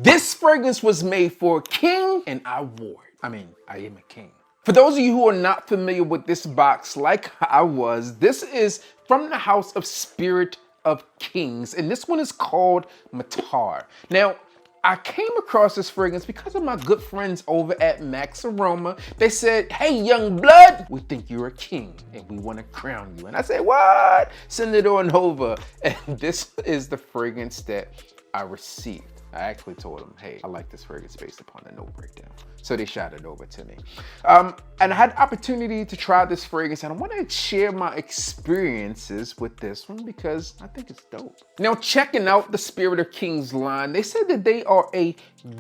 This fragrance was made for a king and I wore it. I am a king. For those of you who are not familiar with this box like I was, this is from the house of Spirit of Kings, and this one is called Matar. Now, I came across this fragrance because of my good friends over at Max Aroma. They said, hey, young blood, we think you're a king and we want to crown you. And I said, what? Send it on over. And this is the fragrance that I received. I actually told them, hey, I like this fragrance based upon the note breakdown. So they shot it over to me. And I had the opportunity to try this fragrance, and I want to share my experiences with this one because I think it's dope. Now, checking out the Spirit of Kings line, they said that they are a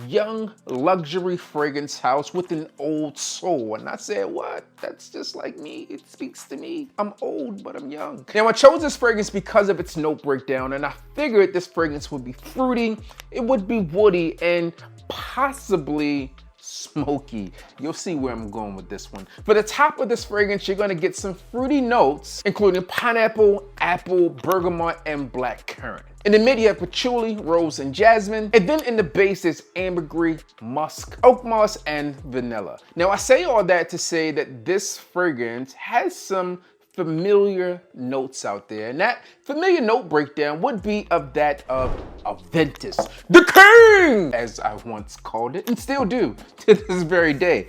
young luxury fragrance house with an old soul. And I said, what? That's just like me. It speaks to me. I'm old, but I'm young. Now, I chose this fragrance because of its note breakdown, and I figured this fragrance would be fruity, it would be woody, and possibly smoky. You'll see where I'm going with this one. For the top of this fragrance, you're gonna get some fruity notes, including pineapple, apple, bergamot, and blackcurrant. In the mid, you have patchouli, rose, and jasmine. And then in the base, there's ambergris, musk, oak moss, and vanilla. Now, I say all that to say that this fragrance has some familiar notes out there, and that familiar note breakdown would be of that of Aventus, the king, as I once called it, and still do to this very day.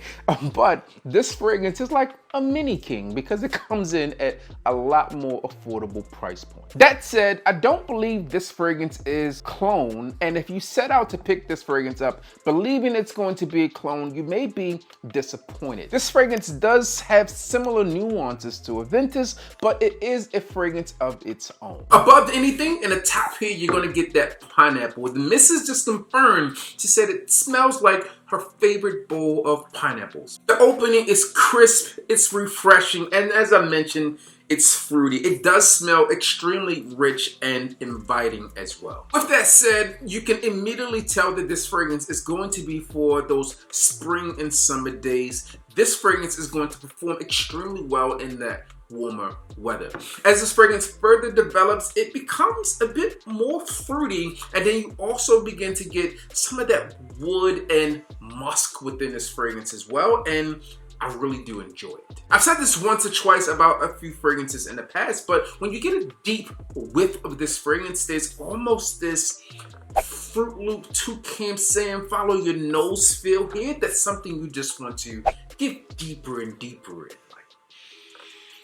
But this fragrance is like a mini king because it comes in at a lot more affordable price point. That said, I don't believe this fragrance is clone, and if you set out to pick this fragrance up believing it's going to be a clone, you may be disappointed. This fragrance does have similar nuances to Aventus, but it is a fragrance of its own. Above anything, in the top here, you're gonna get that pineapple. The missus just confirmed. She said it smells like her favorite bowl of pineapples. The opening is crisp, it's refreshing, and as I mentioned, it's fruity. It does smell extremely rich and inviting as well. With that said, you can immediately tell that this fragrance is going to be for those spring and summer days. This fragrance is going to perform extremely well in that warmer weather. As this fragrance further develops, it becomes a bit more fruity, and then you also begin to get some of that wood and musk within this fragrance as well, and I really do enjoy it. I've said this once or twice about a few fragrances in the past, but when you get a deep whiff of this fragrance, there's almost this Fruit Loop toucan saying follow your nose feel here. That's something you just want to get deeper and deeper in.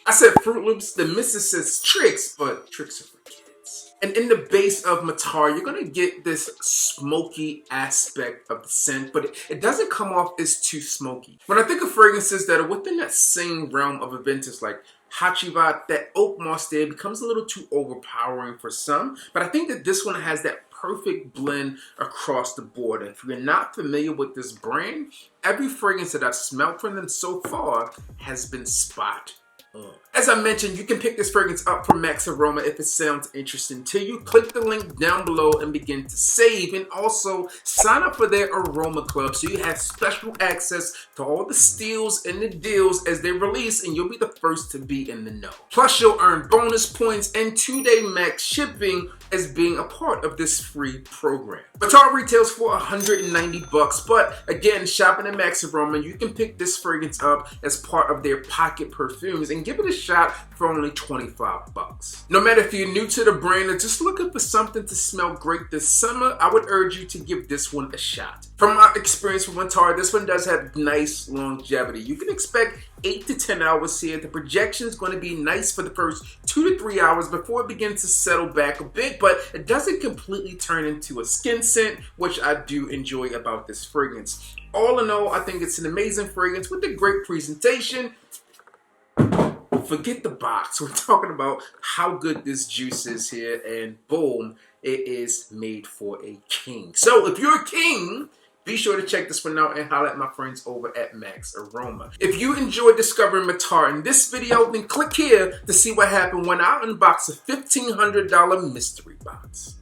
I said Fruit Loops, the missus says tricks, but tricks are for kids. And in the base of Matar, you're gonna get this smoky aspect of the scent, but it doesn't come off as too smoky. When I think of fragrances that are within that same realm of Aventus, like Hachivat, that oak moss there becomes a little too overpowering for some, but I think that this one has that perfect blend across the board. And if you're not familiar with this brand, every fragrance that I've smelled from them so far has been spot on. As I mentioned, you can pick this fragrance up from Max Aroma if it sounds interesting to you. Click the link down below and begin to save, and also sign up for their Aroma Club so you have special access to all the steals and the deals as they release, and you'll be the first to be in the know. Plus, you'll earn bonus points and 2-day max shipping as being a part of this free program. Matar retails for $190, but again, shopping at Max Aroma, you can pick this fragrance up as part of their pocket perfumes and give it a shot for only $25. No matter if you're new to the brand or just looking for something to smell great this summer, I would urge you to give this one a shot. From my experience with Matar, this one does have nice longevity. You can expect 8 to 10 hours here. The projection is going to be nice for the first 2 to 3 hours before it begins to settle back a bit, but it doesn't completely turn into a skin scent, which I do enjoy about this fragrance. All in all, I think it's an amazing fragrance with a great presentation. Forget the box. We're talking about how good this juice is here, and boom, it is made for a king. So if you're a king, be sure to check this one out and holler at my friends over at Max Aroma. If you enjoyed discovering Matar in this video, then click here to see what happened when I unbox a $1,500 mystery box.